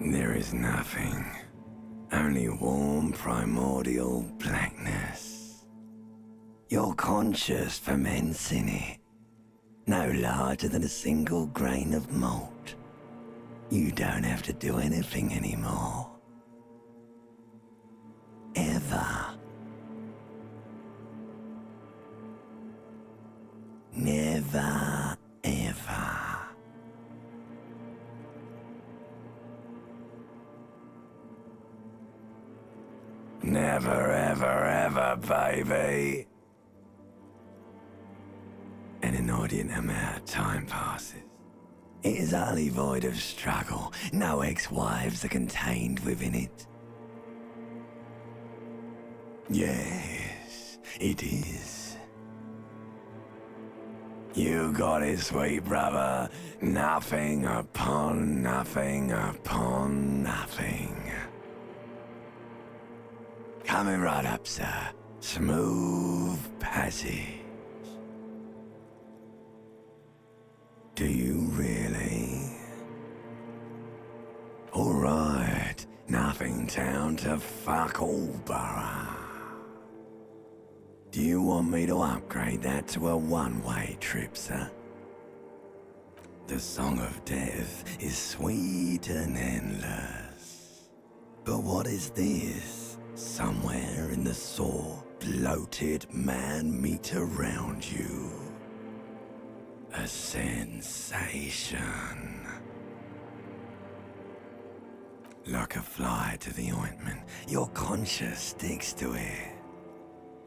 There is nothing. Only warm primordial blackness. Your conscious ferments in it. No larger than a single grain of malt. You don't have to do anything anymore. Ever. Never, ever. Never, ever, ever, baby. An inordinate amount of time passes. It is utterly void of struggle. No ex-wives are contained within it. Yes, it is. You got it, sweet brother. Nothing upon nothing upon nothing. Coming right up, sir. Smooth passage. Do you really? Alright, nothing town to fuck all borough. Do you want me to upgrade that to a one-way trip, sir? The Song of Death is sweet and endless. But what is this? Somewhere in the sore, bloated man-meat around you. A sensation. Like a fly to the ointment, your conscience sticks to it.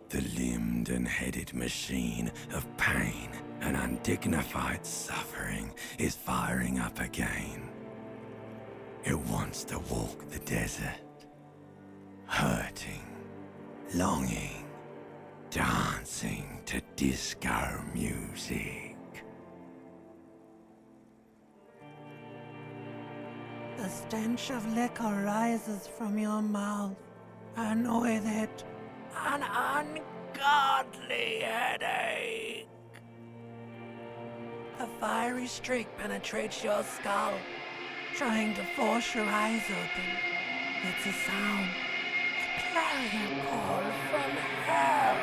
The limbed and headed machine of pain and undignified suffering is firing up again. It wants to walk the desert. Hurting, longing, dancing to disco music. The stench of liquor rises from your mouth, and with it, an ungodly headache. A fiery streak penetrates your skull, trying to force your eyes open. It's a sound, a clarion call from hell.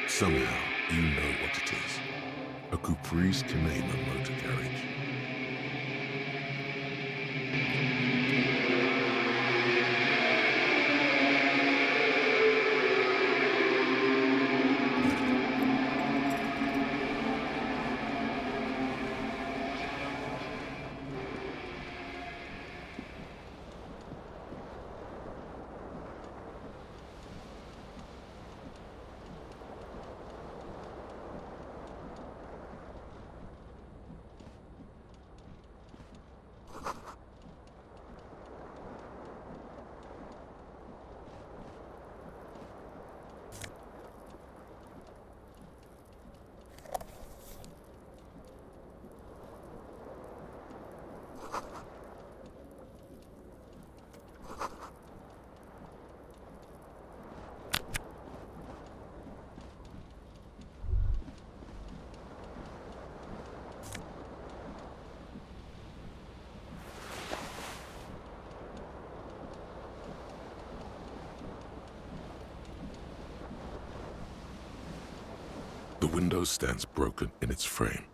Somehow, you know what it is. A Caprice Canema motor carriage. The window stands broken in its frame.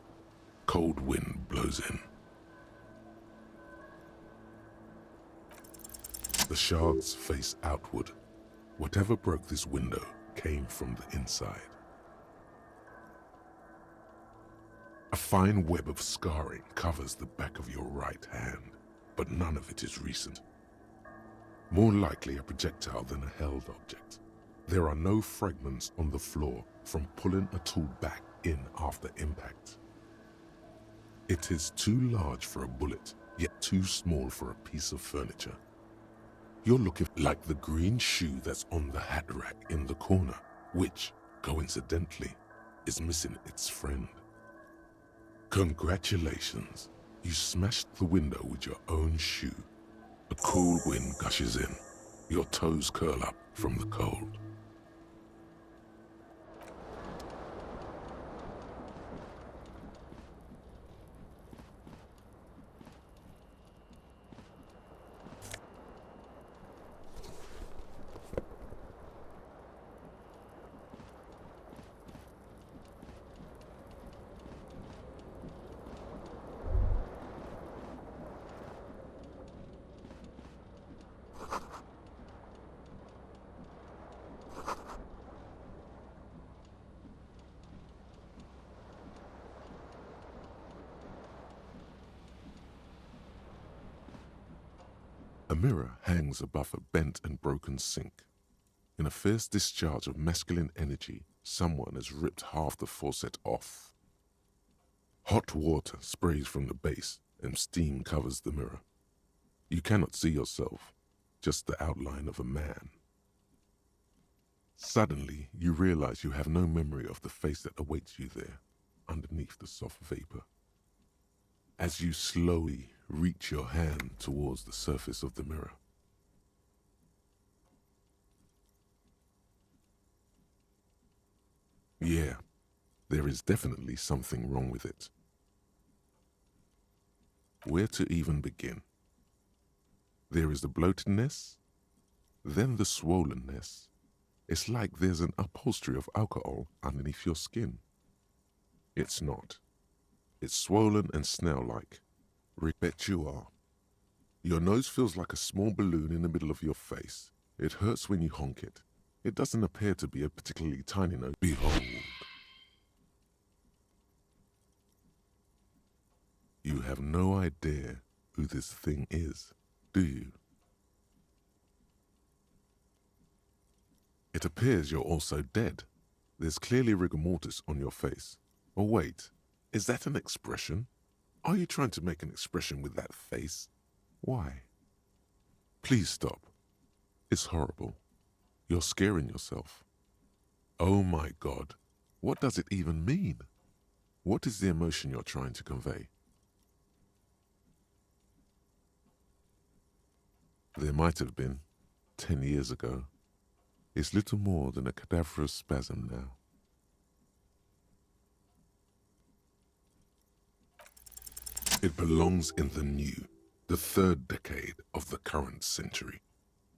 Cold wind blows in. The shards face outward. Whatever broke this window came from the inside. A fine web of scarring covers the back of your right hand, but none of it is recent. More likely a projectile than a held object. There are no fragments on the floor from pulling a tool back in after impact. It is too large for a bullet, yet too small for a piece of furniture. You're looking like the green shoe that's on the hat rack in the corner, which, coincidentally, is missing its friend. Congratulations, you smashed the window with your own shoe. A cool wind gushes in. Your toes curl up from the cold. mirror hangs above a bent and broken sink. In a fierce discharge of masculine energy, someone has ripped half the faucet off. Hot water sprays from the base and steam covers the mirror. You cannot see yourself, just the outline of a man. Suddenly, you realize you have no memory of the face that awaits you there, underneath the soft vapor. As you slowly reach your hand towards the surface of the mirror, yeah, there is definitely something wrong with it. Where to even begin? There is the bloatedness, then the swollenness. It's like there's an upholstery of alcohol underneath your skin. It's not. It's swollen and snail-like. Bet you are. Your nose feels like a small balloon in the middle of your face. It hurts when you honk it. It doesn't appear to be a particularly tiny nose. Behold. You have no idea who this thing is, do you? It appears you're also dead. There's clearly rigor mortis on your face. Oh wait, is that an expression? Are you trying to make an expression with that face? Why? Please stop. It's horrible. You're scaring yourself. Oh my God, what does it even mean? What is the emotion you're trying to convey? There might have been, 10 years ago. It's little more than a cadaverous spasm now. It belongs in the new, the third decade of the current century.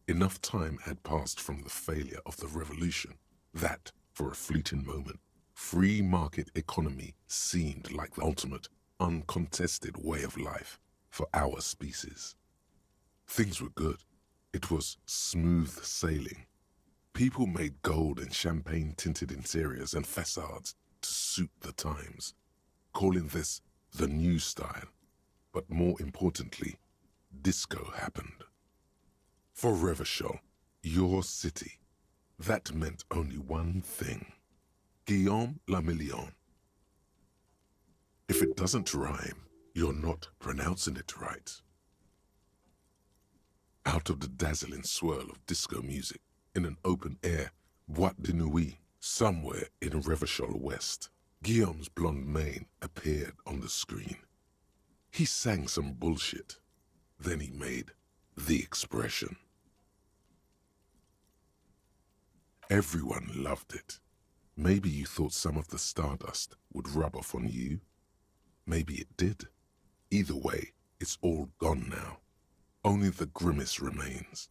Enough time had passed from the failure of the revolution that, for a fleeting moment, free market economy seemed like the ultimate, uncontested way of life for our species. Things were good. It was smooth sailing. People made gold and champagne-tinted interiors and facades to suit the times, calling this the new style. But more importantly, disco happened. For Revachol, your city, that meant only one thing. Guillaume le Million. If it doesn't rhyme, you're not pronouncing it right. Out of the dazzling swirl of disco music, in an open-air boîte de nuit somewhere in Revachol West, Guillaume's blonde mane appeared on the screen. He sang some bullshit. Then he made the expression. Everyone loved it. Maybe you thought some of the stardust would rub off on you. Maybe it did. Either way, it's all gone now. Only the grimace remains.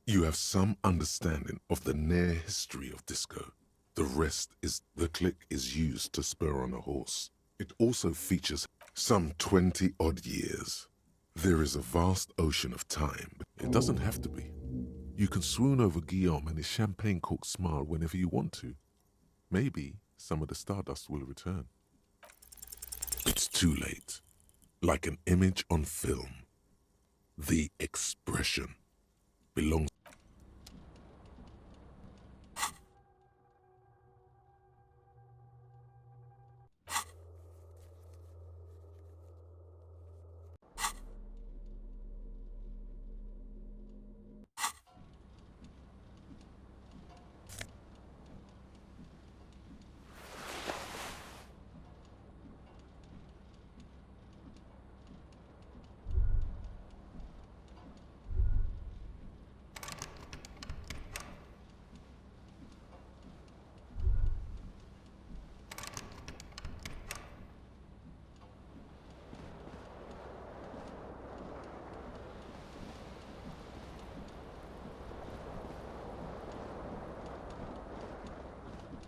You have some understanding of the near history of disco. The rest is the click is used to spur on a horse. It also features some 20-odd years. There is a vast ocean of time. It doesn't have to be. You can swoon over Guillaume and his champagne-corked smile whenever you want to. Maybe some of the stardust will return. It's too late. Like an image on film. The expression belongs.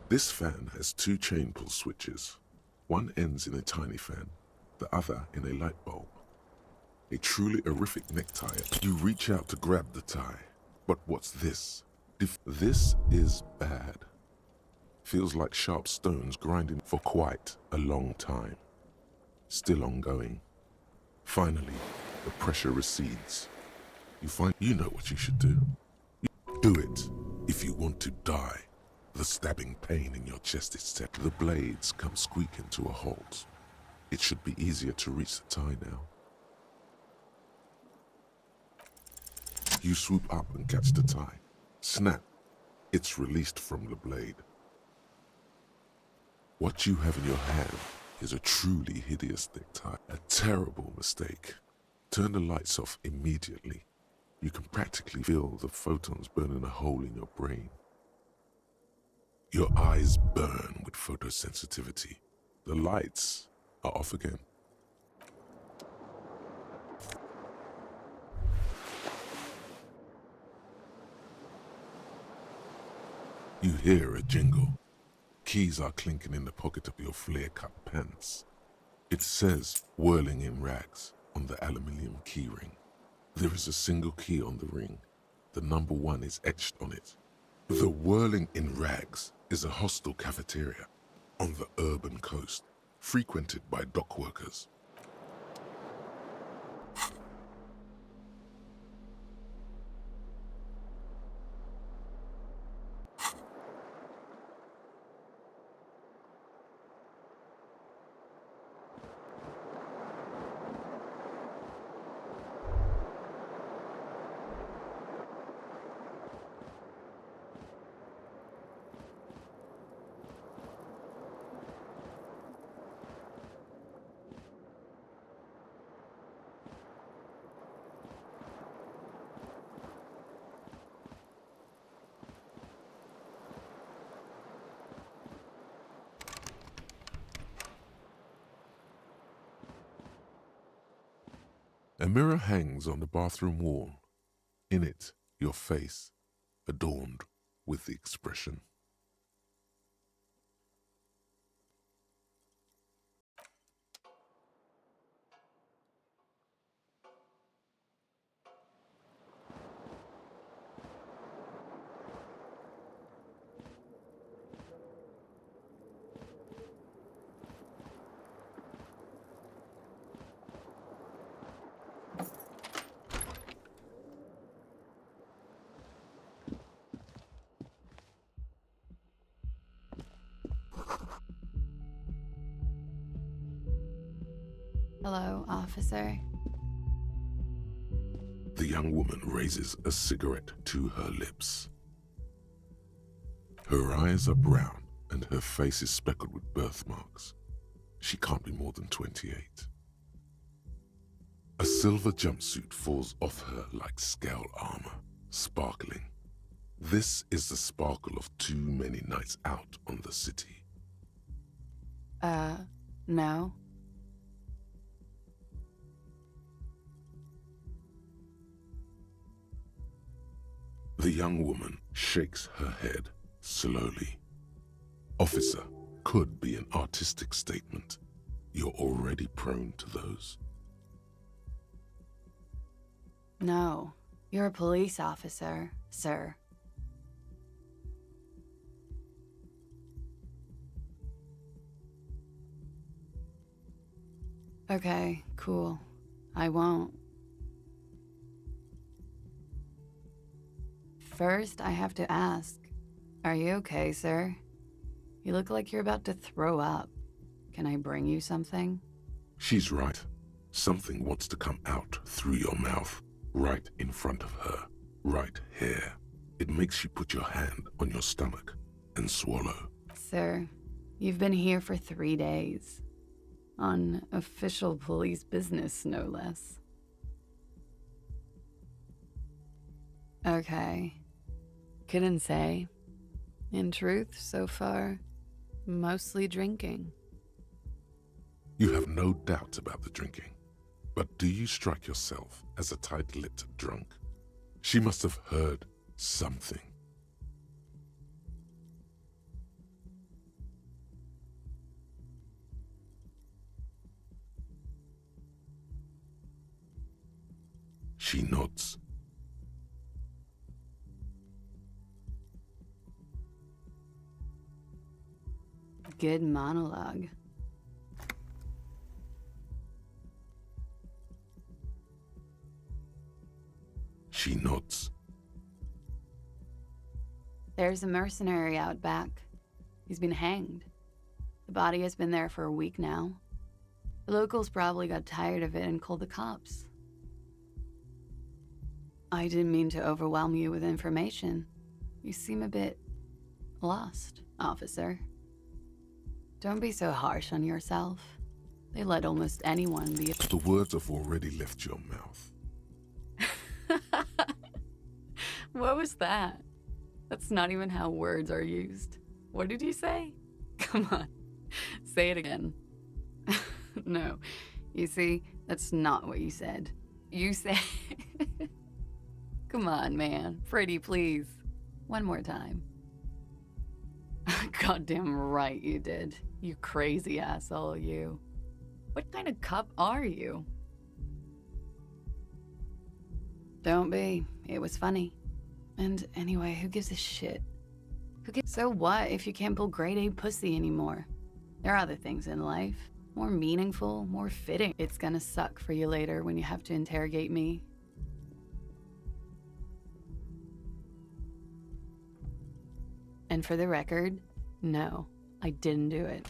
This fan has two chain pull switches. One ends in a tiny fan, the other in a light bulb. A truly horrific necktie. You reach out to grab the tie. But what's this? This is bad. Feels like sharp stones grinding for quite a long time. Still ongoing. Finally, the pressure recedes. You know what you should do. Do it if you want to die. The stabbing pain in your chest is set. The blades come squeaking to a halt. It should be easier to reach the tie now. You swoop up and catch the tie. Snap. It's released from the blade. What you have in your hand is a truly hideous necktie. A terrible mistake. Turn the lights off immediately. You can practically feel the photons burning a hole in your brain. Your eyes burn with photosensitivity. The lights are off again. You hear a jingle. Keys are clinking in the pocket of your flare-cut pants. It says, whirling in rags, on the aluminium keyring. There is a single key on the ring. The number 1 is etched on it. The whirling in rags is a hostel cafeteria on the urban coast, frequented by dock workers. A mirror hangs on the bathroom wall. In it, your face, adorned with the expression. Hello, officer. The young woman raises a cigarette to her lips. Her eyes are brown and her face is speckled with birthmarks. She can't be more than 28. A silver jumpsuit falls off her like scale armor, sparkling. This is the sparkle of too many nights out on the city. No. The young woman shakes her head slowly. Officer could be an artistic statement. You're already prone to those. No. You're a police officer, sir. Okay, cool. I won't. First, I have to ask, are you okay, sir? You look like you're about to throw up. Can I bring you something? She's right. Something wants to come out through your mouth, right in front of her, right here. It makes you put your hand on your stomach and swallow. Sir, you've been here for 3 days. On official police business, no less. Okay. Couldn't say. In truth, so far, mostly drinking. You have no doubt about the drinking. But do you strike yourself as a tight-lipped drunk? She must have heard something. She nods. Good monologue. There's a mercenary out back. He's been hanged. The body has been there for a week now. The locals probably got tired of it and called the cops. I didn't mean to overwhelm you with information. You seem a bit lost, officer. Don't be so harsh on yourself. They let almost anyone be. The words have already left your mouth. What was that? That's not even how words are used. What did you say? Come on, say it again. No, you see, that's not what you said. You said... Come on, man. Freddy, please. One more time. Goddamn right you did. You crazy asshole, you. What kind of cop are you? Don't be. It was funny. And anyway, who gives a shit? So what if you can't pull grade A pussy anymore? There are other things in life. More meaningful, more fitting. It's gonna suck for you later when you have to interrogate me. And for the record, no, I didn't do it.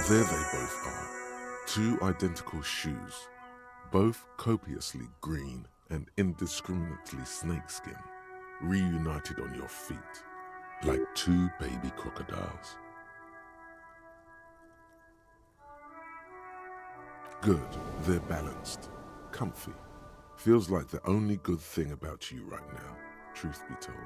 There they both are, two identical shoes, both copiously green and indiscriminately snakeskin, reunited on your feet, like two baby crocodiles. Good, they're balanced, comfy. Feels like the only good thing about you right now, truth be told.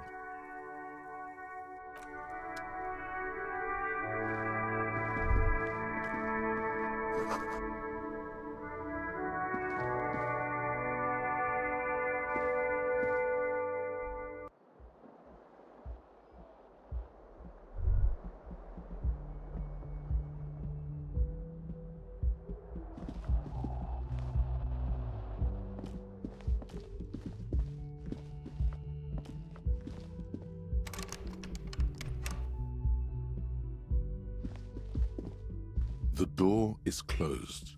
The door is closed.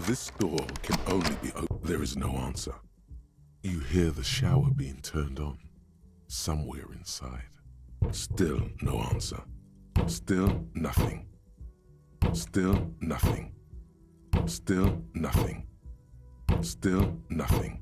This door can only be opened. There is no answer. You hear the shower being turned on, somewhere inside. Still no answer. Still nothing. Still nothing. Still nothing. Still nothing.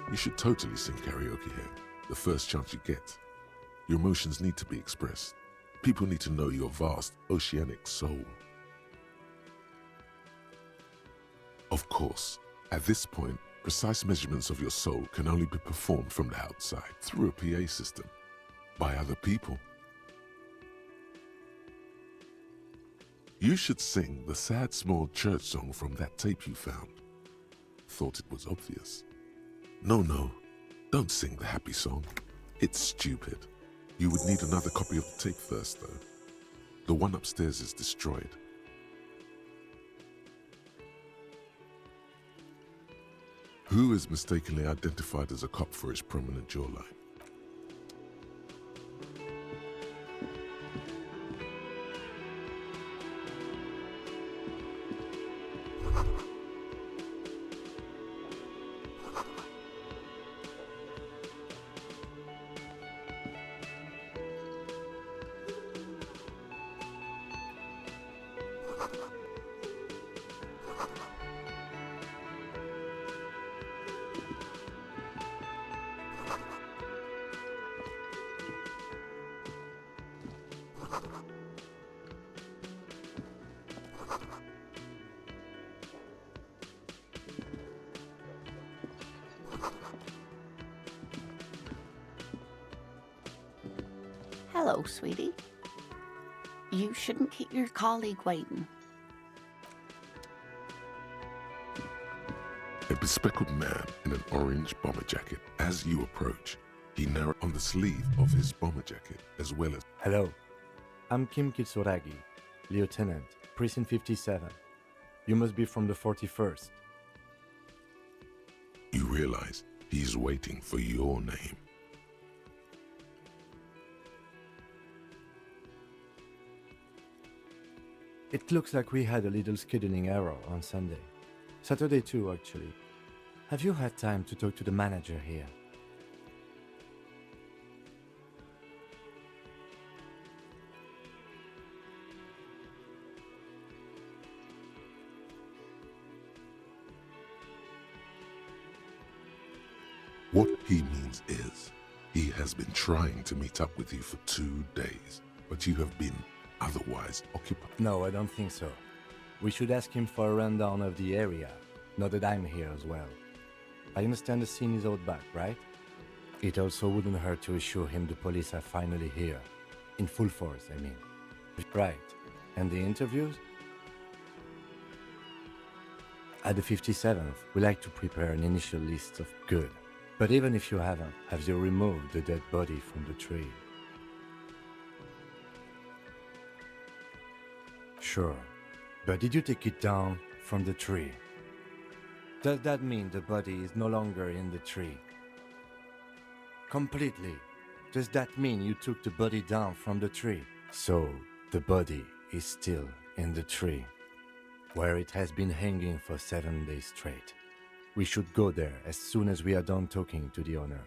You should totally sing karaoke here, the first chance you get. Your emotions need to be expressed. People need to know your vast, oceanic soul. Of course, at this point, precise measurements of your soul can only be performed from the outside, through a PA system, by other people. You should sing the sad small church song from that tape you found. thought it was obvious. No, no, don't sing the happy song. It's stupid. You would need another copy of the tape first, though. The one upstairs is destroyed. Who is mistakenly identified as a cop for his prominent jawline? Hello, sweetie. You shouldn't keep your colleague waiting. A bespectacled man in an orange bomber jacket. As you approach, he narrows on the sleeve of his bomber jacket, as well as... Hello, I'm Kim Kitsuragi, Lieutenant, Precinct 57. You must be from the 41st. You realize he's waiting for your name. It looks like we had a little scheduling error on Sunday. Saturday too, actually. Have you had time to talk to the manager here? What he means is, he has been trying to meet up with you for 2 days, but you have been otherwise occupied. No, I don't think so. We should ask him for a rundown of the area, now that I'm here as well. I understand the scene is out back, right? It also wouldn't hurt to assure him the police are finally here. In full force, I mean. Right. And the interviews? At the 57th, we like to prepare an initial list of good. But even if you haven't, have you removed the dead body from the tree? Sure. But did you take it down from the tree? Does that mean the body is no longer in the tree? Completely. Does that mean you took the body down from the tree? So, the body is still in the tree, where it has been hanging for 7 days straight. We should go there as soon as we are done talking to the owner.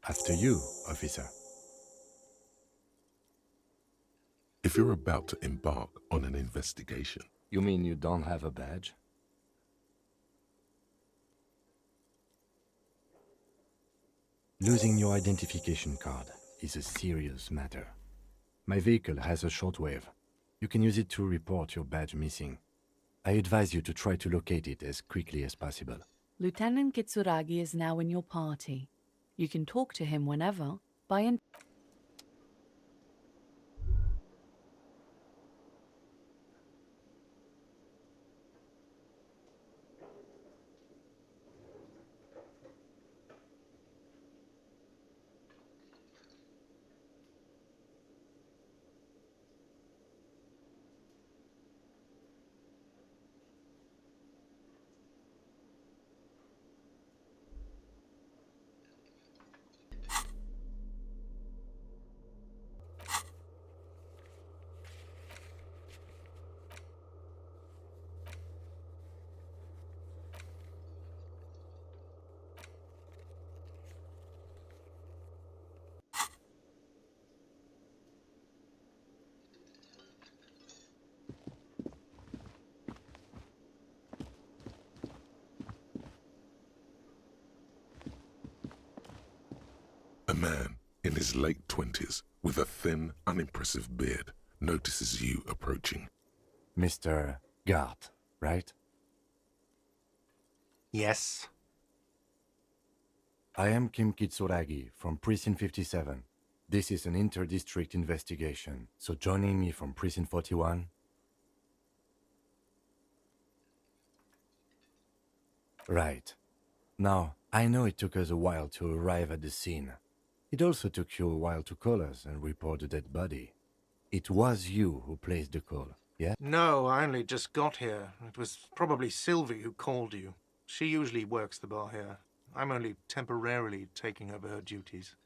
After you, officer. If you're about to embark on an investigation... You mean you don't have a badge? Losing your identification card is a serious matter. My vehicle has a shortwave. You can use it to report your badge missing. I advise you to try to locate it as quickly as possible. Lieutenant Kitsuragi is now in your party. You can talk to him whenever by A man in his late 20s, with a thin, unimpressive beard, notices you approaching. Mr. Gart, right? Yes. I am Kim Kitsuragi from Precinct 57. This is an inter-district investigation, so joining me from Precinct 41... Right. Now, I know it took us a while to arrive at the scene. It also took you a while to call us and report the dead body. It was you who placed the call, yeah? No, I only just got here. It was probably Sylvie who called you. She usually works the bar here. I'm only temporarily taking over her duties.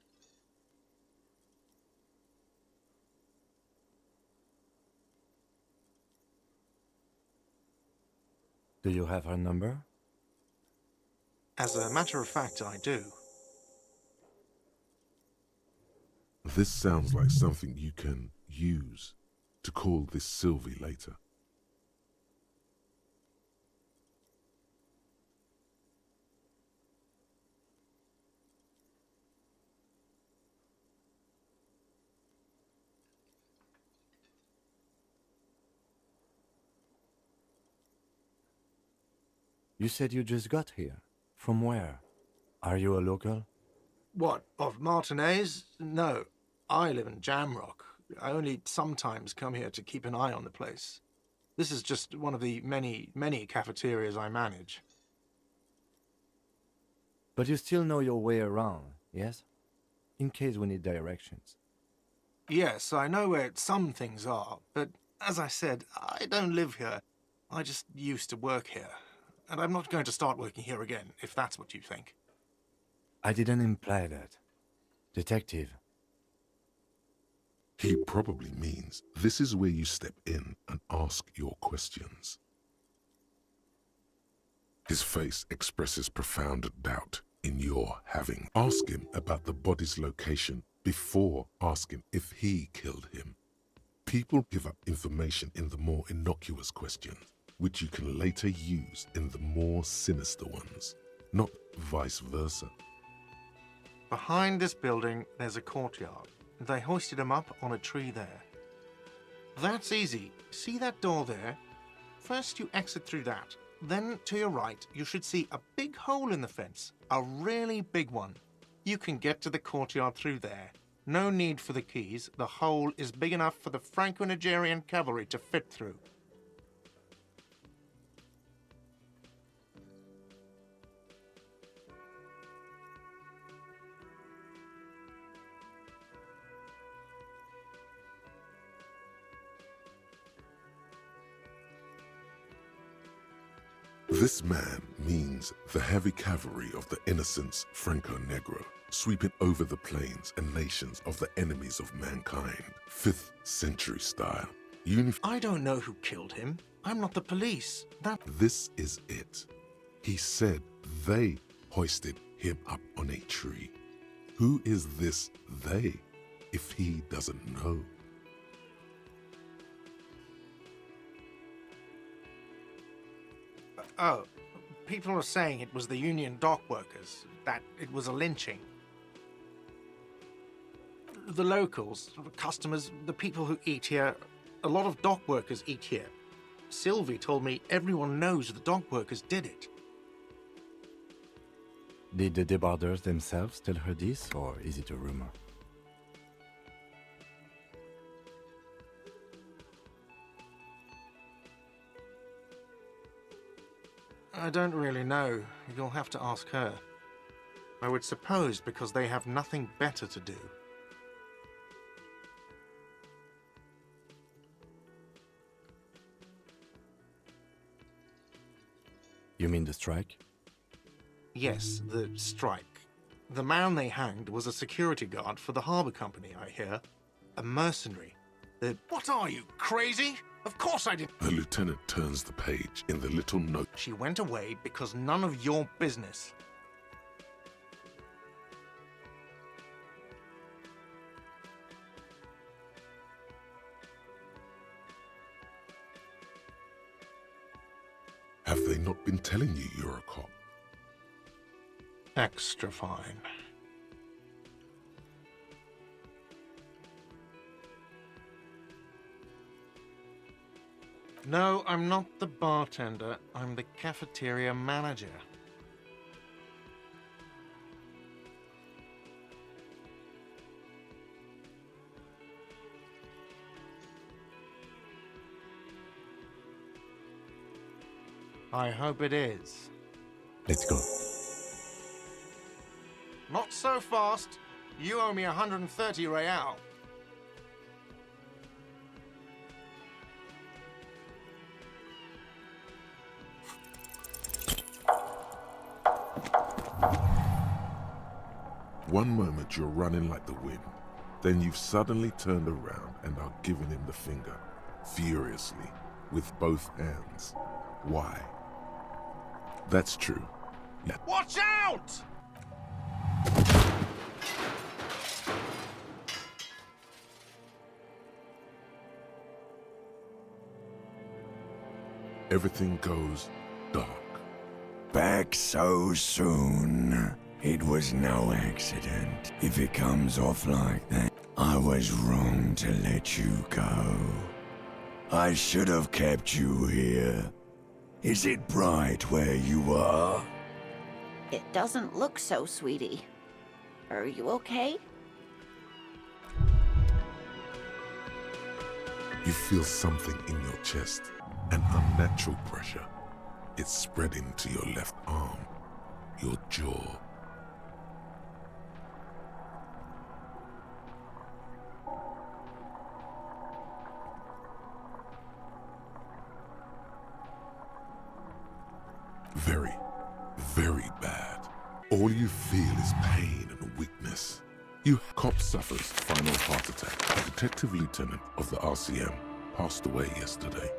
Do you have her number? As a matter of fact, I do. This sounds like something you can use to call this Sylvie later. You said you just got here. From where? Are you a local? What, of Martinez? No, I live in Jamrock. I only sometimes come here to keep an eye on the place. This is just one of the many cafeterias I manage. But you still know your way around, yes? In case we need directions. Yes, I know where some things are, but as I said, I don't live here. I just used to work here. And I'm not going to start working here again, if that's what you think. I didn't imply that. Detective. He probably means this is where you step in and ask your questions. His face expresses profound doubt in your having. Ask him about the body's location before asking if he killed him. People give up information in the more innocuous questions, which you can later use in the more sinister ones, not vice versa. Behind this building, there's a courtyard. They hoisted him up on a tree there. That's easy. See that door there? First you exit through that. Then, to your right, you should see a big hole in the fence. A really big one. You can get to the courtyard through there. No need for the keys. The hole is big enough for the Franco-Nigerian cavalry to fit through. This man means the heavy cavalry of the innocents Franco-Negro, sweeping over the plains and nations of the enemies of mankind, 5th century style. I don't know who killed him. I'm not the police. This is it. He said they hoisted him up on a tree. Who is this they, if he doesn't know? Oh, people are saying it was the union dock workers, that it was a lynching. The locals, the customers, the people who eat here, a lot of dock workers eat here. Sylvie told me everyone knows the dock workers did it. Did the debarders themselves tell her this, or is it a rumor? I don't really know. You'll have to ask her. I would suppose because they have nothing better to do. You mean the strike? Yes, the strike. The man they hanged was a security guard for the harbour company, I hear. A mercenary. What are you, crazy? Of course I did. The lieutenant turns the page in the little note. She went away because none of your business. Have they not been telling you you're a cop? Extra fine. No, I'm not the bartender. I'm the cafeteria manager. I hope it is. Let's go. Not so fast. You owe me 130 real. One moment you're running like the wind, then you've suddenly turned around and are giving him the finger, furiously, with both hands. Why? That's true. Yeah. Watch out! Everything goes dark. Back so soon. It was no accident. If it comes off like that, I was wrong to let you go. I should have kept you here. Is it bright where you are? It doesn't look so, sweetie. Are you okay? You feel something in your chest, an unnatural pressure. It's spreading to your left arm, your jaw. Very, very bad. All you feel is pain and weakness. You cop suffers final heart attack. A detective lieutenant of the RCM passed away yesterday.